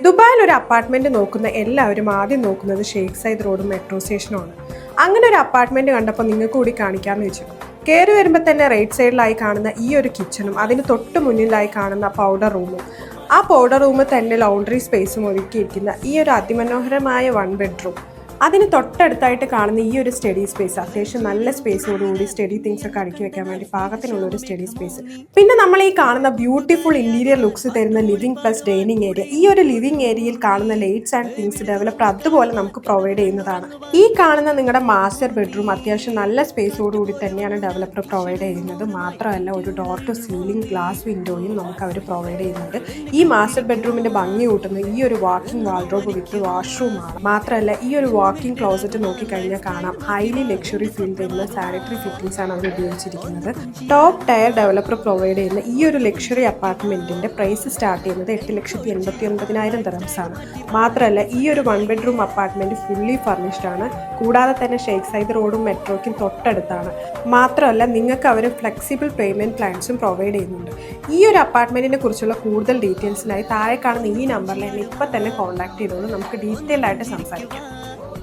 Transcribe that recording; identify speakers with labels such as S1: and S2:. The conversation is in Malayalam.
S1: ദുബായിൽ ഒരു അപ്പാർട്ട്മെന്റ് നോക്കുന്ന എല്ലാവരും ആദ്യം നോക്കുന്നത് ഷെയ്ഖ് സൈദ് റോഡും മെട്രോ സ്റ്റേഷനുമാണ്. അങ്ങനെ ഒരു അപ്പാർട്ട്മെന്റ് കണ്ടപ്പോൾ നിങ്ങൾക്ക് കൂടി കാണിക്കാമെന്ന് വെച്ചു. കയറി വരുമ്പോൾ തന്നെ റൈറ്റ് സൈഡിലായി കാണുന്ന ഈ ഒരു കിച്ചണും അതിന് തൊട്ട് മുന്നിലായി കാണുന്ന പൗഡർ റൂമും, ആ പൗഡർ റൂമിൽ തന്നെ ലോണ്ടറി സ്പേസും ഒരുക്കിയിരിക്കുന്ന ഈ ഒരു അതിമനോഹരമായ 1 ബെഡ്റൂം, അതിന് തൊട്ടടുത്തായിട്ട് കാണുന്ന ഈ ഒരു സ്റ്റഡി സ്പേസ്, അത്യാവശ്യം നല്ല സ്പേസോടുകൂടി സ്റ്റഡി തിങ്സ് ഒക്കെ അടുക്കി വെക്കാൻ വേണ്ടി പാകത്തിനുള്ള ഒരു സ്റ്റഡി സ്പേസ്. പിന്നെ നമ്മൾ ഈ കാണുന്ന ബ്യൂട്ടിഫുൾ ഇന്റീരിയർ ലുക്സ് തരുന്ന ലിവിംഗ് പ്ലസ് ഡൈനിങ് ഏരിയ. ഈ ഒരു ലിവിംഗ് ഏരിയയിൽ കാണുന്ന ലൈറ്റ്സ് ആൻഡ് തിങ്സ് ഡെവലപ്പർ അതുപോലെ നമുക്ക് പ്രൊവൈഡ് ചെയ്യുന്നതാണ്. ഈ കാണുന്ന നിങ്ങളുടെ മാസ്റ്റർ ബെഡ്റൂം അത്യാവശ്യം നല്ല സ്പേസോടുകൂടി തന്നെയാണ് ഡെവലപ്പർ പ്രൊവൈഡ് ചെയ്യുന്നത്. മാത്രമല്ല ഒരു ഡോർ ടു സീലിംഗ് ഗ്ലാസ് വിൻഡോയും നമുക്ക് അവർ പ്രൊവൈഡ് ചെയ്യുന്നുണ്ട്. ഈ മാസ്റ്റർ ബെഡ്റൂമിന്റെ ഭംഗി കൂട്ടുന്നത് ഈ ഒരു വാക്കിംഗ് വാൾഡ്രോബ് വിത്ത് വാഷ്റൂമാണ്. മാത്രമല്ല ഈ ഒരു വാക്കിംഗ് ക്ലോസറ്റ് നോക്കിക്കഴിഞ്ഞാൽ കാണാം ഹൈലി ലക്ഷറി ഫീൽ തരുന്ന സാനിറ്ററി ഫിറ്റിംഗ്സ് ആണ് അവർ ഉപയോഗിച്ചിരിക്കുന്നത്. ടോപ്പ് ടയർ ഡെവലപ്പർ പ്രൊവൈഡ് ചെയ്യുന്ന ഈ ഒരു ലക്ഷറി അപ്പാർട്ട്മെന്റിന്റെ പ്രൈസ് സ്റ്റാർട്ട് ചെയ്യുന്നത് 8,89,000 ദിർഹംസ് ആണ്. മാത്രമല്ല ഈ ഒരു 1 ബെഡ്റൂം അപ്പാർട്ട്മെന്റ് ഫുള്ളി ഫർണിഷ്ഡ് ആണ്. കൂടാതെ തന്നെ ഷെയ്ഖ് സൈദ് റോഡും മെട്രോയ്ക്കും തൊട്ടടുത്താണ്. മാത്രമല്ല നിങ്ങൾക്ക് അവർ ഫ്ലെക്സിബിൾ പേയ്മെന്റ് പ്ലാൻസും പ്രൊവൈഡ് ചെയ്യുന്നുണ്ട്. ഈ ഒരു അപ്പാർട്ട്മെന്റിനെ കുറിച്ചുള്ള കൂടുതൽ ഡീറ്റെയിൽസിനായി താഴെ കാണുന്ന ഈ നമ്പറിൽ എന്നെ ഇപ്പം തന്നെ കോൺടാക്ട് ചെയ്തോളൂ. നമുക്ക് ഡീറ്റെയിൽ ആയിട്ട് സംസാരിക്കാം.